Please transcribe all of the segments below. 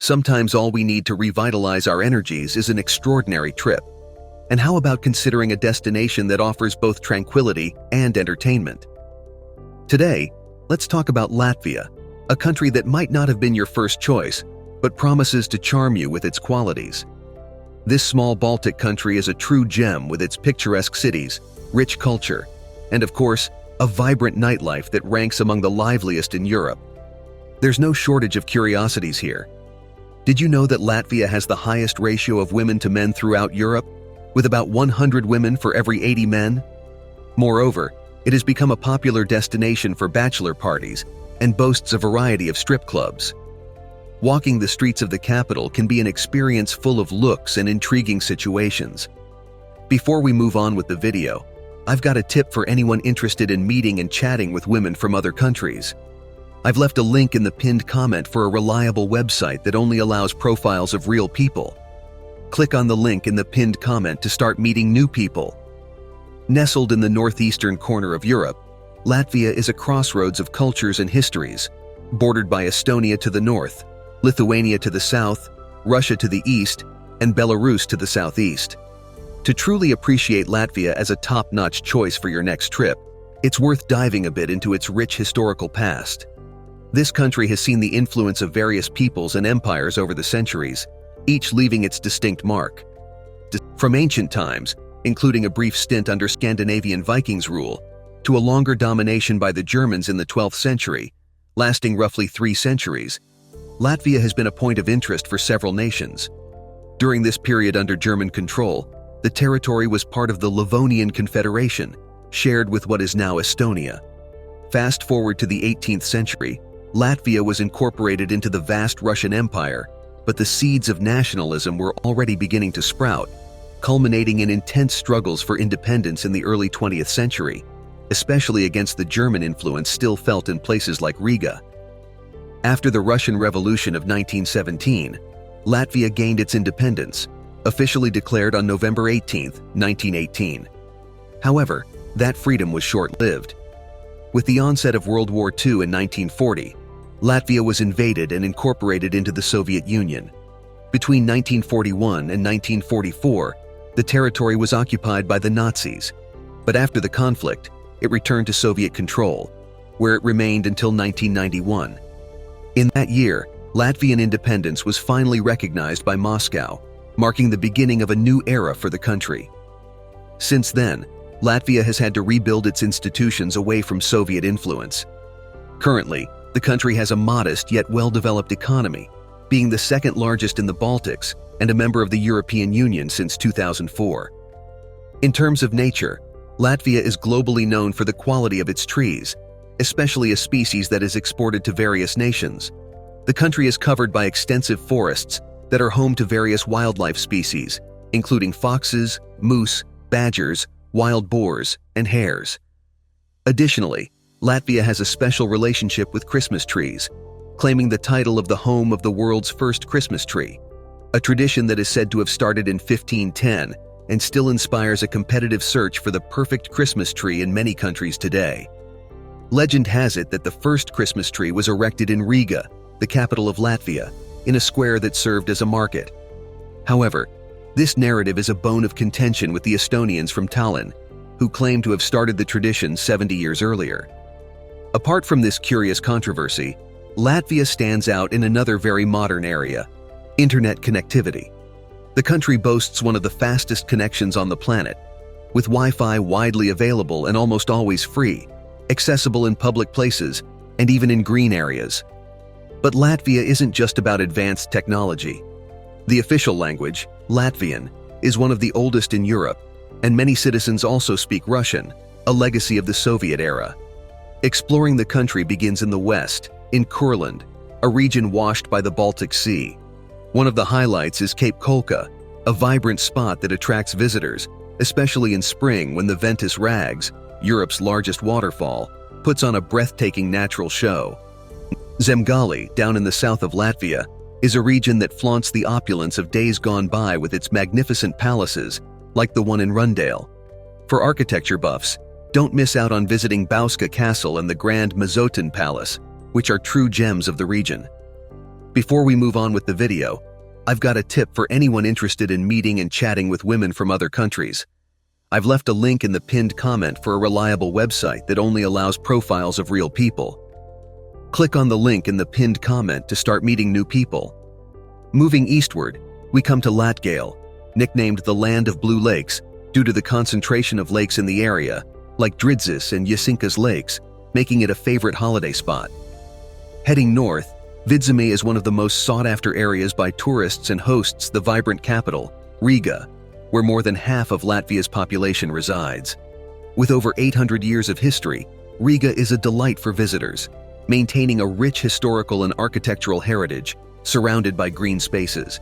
Sometimes all we need to revitalize our energies is an extraordinary trip. And how about considering a destination that offers both tranquility and entertainment? Today, let's talk about Latvia, a country that might not have been your first choice, but promises to charm you with its qualities. This small Baltic country is a true gem with its picturesque cities, rich culture, and of course, a vibrant nightlife that ranks among the liveliest in Europe. There's no shortage of curiosities here. Did you know that Latvia has the highest ratio of women to men throughout Europe, with about 100 women for every 80 men? Moreover, it has become a popular destination for bachelor parties and boasts a variety of strip clubs. Walking the streets of the capital can be an experience full of looks and intriguing situations. Before we move on with the video, I've got a tip for anyone interested in meeting and chatting with women from other countries. I've left a link in the pinned comment for a reliable website that only allows profiles of real people. Click on the link in the pinned comment to start meeting new people. Nestled in the northeastern corner of Europe, Latvia is a crossroads of cultures and histories, bordered by Estonia to the north, Lithuania to the south, Russia to the east, and Belarus to the southeast. To truly appreciate Latvia as a top-notch choice for your next trip, it's worth diving a bit into its rich historical past. This country has seen the influence of various peoples and empires over the centuries, each leaving its distinct mark. From ancient times, including a brief stint under Scandinavian Vikings rule, to a longer domination by the Germans in the 12th century, lasting roughly 3 centuries, Latvia has been a point of interest for several nations. During this period under German control, the territory was part of the Livonian Confederation, shared with what is now Estonia. Fast forward to the 18th century, Latvia was incorporated into the vast Russian Empire, but the seeds of nationalism were already beginning to sprout, culminating in intense struggles for independence in the early 20th century, especially against the German influence still felt in places like Riga. After the Russian Revolution of 1917, Latvia gained its independence, officially declared on November 18, 1918. However, that freedom was short-lived. With the onset of World War II in 1940, Latvia was invaded and incorporated into the Soviet Union. Between 1941 and 1944, the territory was occupied by the Nazis, but after the conflict, it returned to Soviet control, where it remained until 1991. In that year, Latvian independence was finally recognized by Moscow, marking the beginning of a new era for the country. Since then, Latvia has had to rebuild its institutions away from Soviet influence. Currently, the country has a modest yet well-developed economy, being the second largest in the Baltics and a member of the European Union since 2004. In terms of nature, Latvia is globally known for the quality of its trees, especially a species that is exported to various nations. The country is covered by extensive forests that are home to various wildlife species, including foxes, moose, badgers, wild boars, and hares. Additionally, Latvia has a special relationship with Christmas trees, claiming the title of the home of the world's first Christmas tree, a tradition that is said to have started in 1510 and still inspires a competitive search for the perfect Christmas tree in many countries today. Legend has it that the first Christmas tree was erected in Riga, the capital of Latvia, in a square that served as a market. However, this narrative is a bone of contention with the Estonians from Tallinn, who claim to have started the tradition 70 years earlier. Apart from this curious controversy, Latvia stands out in another very modern area: internet connectivity. The country boasts one of the fastest connections on the planet, with Wi-Fi widely available and almost always free, accessible in public places, and even in green areas. But Latvia isn't just about advanced technology. The official language, Latvian, is one of the oldest in Europe, and many citizens also speak Russian, a legacy of the Soviet era. Exploring the country begins in the west, in Kurland, a region washed by the Baltic Sea. One of the highlights is Cape Kolka, a vibrant spot that attracts visitors, especially in spring when the Ventus Rags, Europe's largest waterfall, puts on a breathtaking natural show. Zemgali, down in the south of Latvia, is a region that flaunts the opulence of days gone by with its magnificent palaces, like the one in Rundale. For architecture buffs, don't miss out on visiting Bauska Castle and the Grand Mazotin Palace, which are true gems of the region. Before we move on with the video, I've got a tip for anyone interested in meeting and chatting with women from other countries. I've left a link in the pinned comment for a reliable website that only allows profiles of real people. Click on the link in the pinned comment to start meeting new people. Moving eastward, we come to Latvia, nicknamed the Land of Blue Lakes due to the concentration of lakes in the area, like Dridzis and Jasinkas lakes, making it a favorite holiday spot. Heading north, Vidzeme is one of the most sought-after areas by tourists and hosts the vibrant capital, Riga, where more than half of Latvia's population resides. With over 800 years of history, Riga is a delight for visitors, maintaining a rich historical and architectural heritage surrounded by green spaces.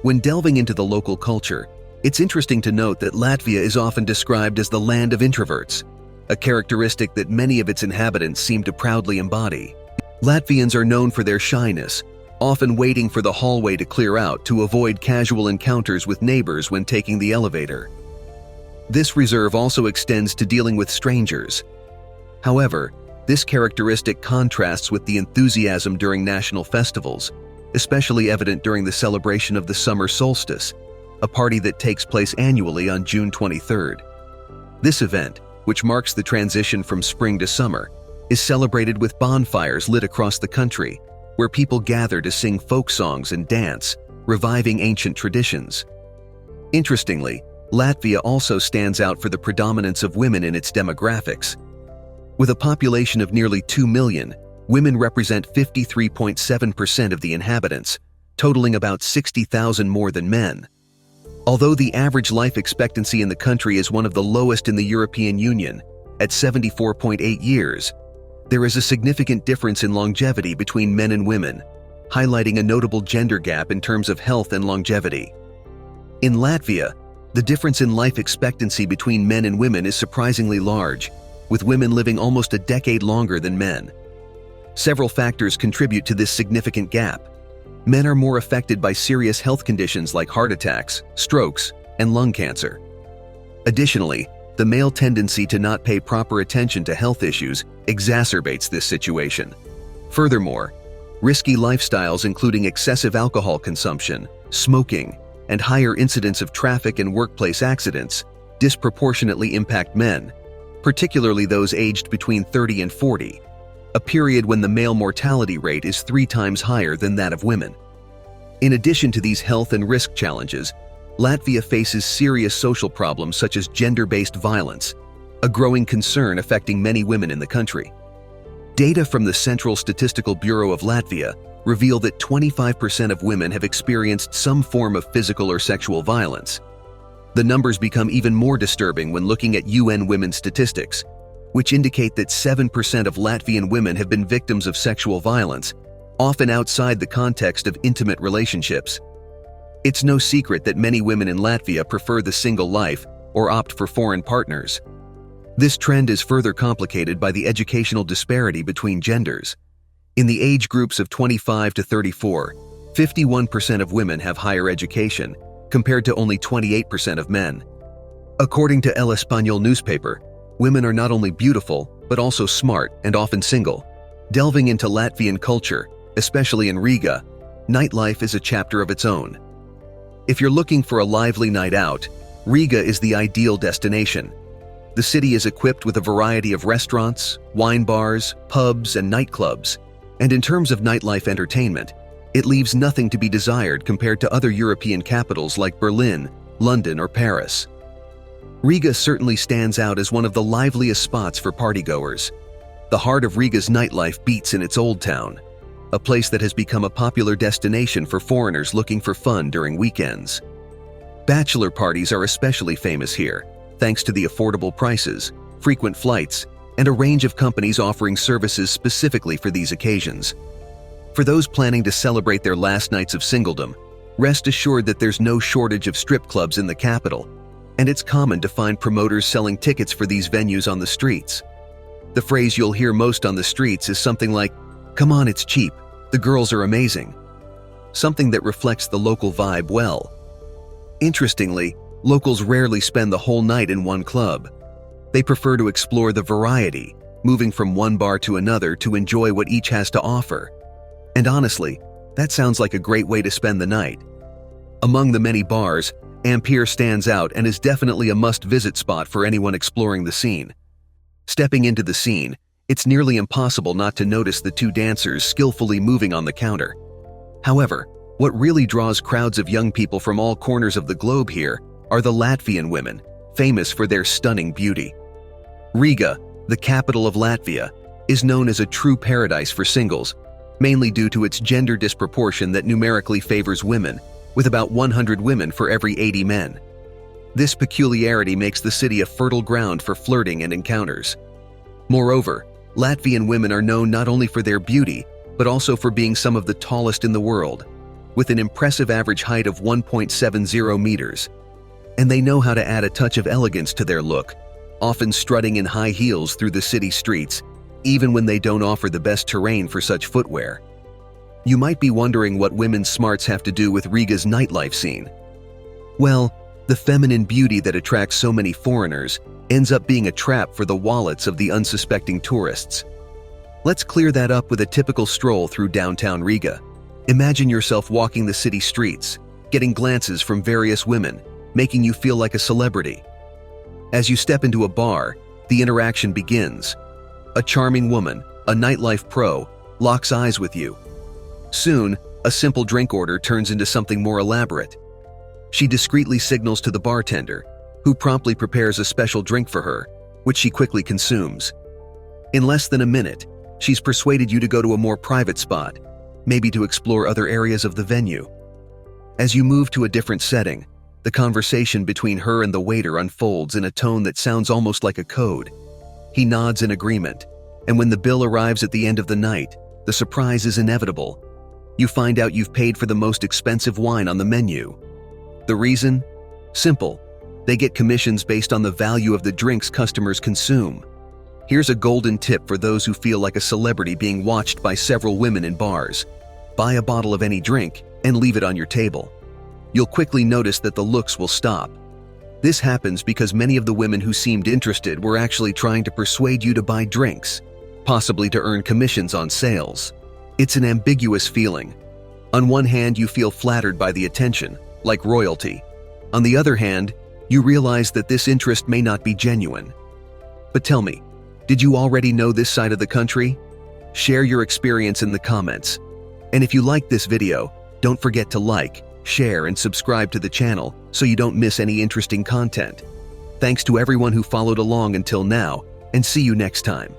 When delving into the local culture, it's interesting to note that Latvia is often described as the land of introverts, a characteristic that many of its inhabitants seem to proudly embody. Latvians are known for their shyness, often waiting for the hallway to clear out to avoid casual encounters with neighbors when taking the elevator. This reserve also extends to dealing with strangers. However, this characteristic contrasts with the enthusiasm during national festivals, especially evident during the celebration of the summer solstice, a party that takes place annually on June 23rd. This event, which marks the transition from spring to summer, is celebrated with bonfires lit across the country, where people gather to sing folk songs and dance, reviving ancient traditions. Interestingly, Latvia also stands out for the predominance of women in its demographics. With a population of nearly 2 million, women represent 53.7% of the inhabitants, totaling about 60,000 more than men. Although the average life expectancy in the country is one of the lowest in the European Union, at 74.8 years, there is a significant difference in longevity between men and women, highlighting a notable gender gap in terms of health and longevity. In Latvia, the difference in life expectancy between men and women is surprisingly large, with women living almost a decade longer than men. Several factors contribute to this significant gap. Men are more affected by serious health conditions like heart attacks, strokes, and lung cancer. Additionally, the male tendency to not pay proper attention to health issues exacerbates this situation. Furthermore, risky lifestyles including excessive alcohol consumption, smoking, and higher incidence of traffic and workplace accidents disproportionately impact men, particularly those aged between 30 and 40, a period when the male mortality rate is 3 times higher than that of women. In addition to these health and risk challenges, Latvia faces serious social problems such as gender-based violence, a growing concern affecting many women in the country. Data from the Central Statistical Bureau of Latvia reveal that 25% of women have experienced some form of physical or sexual violence. The numbers become even more disturbing when looking at UN Women's statistics, which indicate that 7% of Latvian women have been victims of sexual violence, often outside the context of intimate relationships. It's no secret that many women in Latvia prefer the single life or opt for foreign partners. This trend is further complicated by the educational disparity between genders. In the age groups of 25 to 34, 51% of women have higher education, compared to only 28% of men. According to El Español newspaper, women are not only beautiful, but also smart and often single. Delving into Latvian culture, especially in Riga, nightlife is a chapter of its own. If you're looking for a lively night out, Riga is the ideal destination. The city is equipped with a variety of restaurants, wine bars, pubs, and nightclubs, and in terms of nightlife entertainment, it leaves nothing to be desired compared to other European capitals like Berlin, London, or Paris. Riga certainly stands out as one of the liveliest spots for partygoers. The heart of Riga's nightlife beats in its old town, a place that has become a popular destination for foreigners looking for fun during weekends. Bachelor parties are especially famous here, thanks to the affordable prices, frequent flights, and a range of companies offering services specifically for these occasions. For those planning to celebrate their last nights of singledom, rest assured that there's no shortage of strip clubs in the capital, and it's common to find promoters selling tickets for these venues on the streets. The phrase you'll hear most on the streets is something like, "Come on, it's cheap, the girls are amazing," something that reflects the local vibe well. Interestingly, locals rarely spend the whole night in one club. They prefer to explore the variety, moving from one bar to another to enjoy what each has to offer. And honestly, That sounds like a great way to spend the night. Among the many bars, Ampere stands out and is definitely a must-visit spot for anyone exploring the scene. Stepping into the scene, it's nearly impossible not to notice the two dancers skillfully moving on the counter. However, what really draws crowds of young people from all corners of the globe here are the Latvian women, famous for their stunning beauty. Riga, the capital of Latvia, is known as a true paradise for singles, mainly due to its gender disproportion that numerically favors women, with about 100 women for every 80 men. This peculiarity makes the city a fertile ground for flirting and encounters. Moreover, Latvian women are known not only for their beauty, but also for being some of the tallest in the world, with an impressive average height of 1.70 meters. And they know how to add a touch of elegance to their look, often strutting in high heels through the city streets, even when they don't offer the best terrain for such footwear. You might be wondering what women's smarts have to do with Riga's nightlife scene. Well, the feminine beauty that attracts so many foreigners ends up being a trap for the wallets of the unsuspecting tourists. Let's clear that up with a typical stroll through downtown Riga. Imagine yourself walking the city streets, getting glances from various women, making you feel like a celebrity. As you step into a bar, the interaction begins. A charming woman, a nightlife pro, locks eyes with you. Soon, a simple drink order turns into something more elaborate. She discreetly signals to the bartender, who promptly prepares a special drink for her, which she quickly consumes. In less than a minute, she's persuaded you to go to a more private spot, maybe to explore other areas of the venue. As you move to a different setting, the conversation between her and the waiter unfolds in a tone that sounds almost like a code. He nods in agreement, and when the bill arrives at the end of the night, the surprise is inevitable. You find out you've paid for the most expensive wine on the menu. The reason? Simple. They get commissions based on the value of the drinks customers consume. Here's a golden tip for those who feel like a celebrity being watched by several women in bars. Buy a bottle of any drink and leave it on your table. You'll quickly notice that the looks will stop. This happens because many of the women who seemed interested were actually trying to persuade you to buy drinks, possibly to earn commissions on sales. It's an ambiguous feeling. On one hand, you feel flattered by the attention, like royalty. On the other hand, you realize that this interest may not be genuine. But tell me, did you already know this side of the country? Share your experience in the comments. And if you liked this video, don't forget to like, share, and subscribe to the channel so you don't miss any interesting content. Thanks to everyone who followed along until now, and see you next time.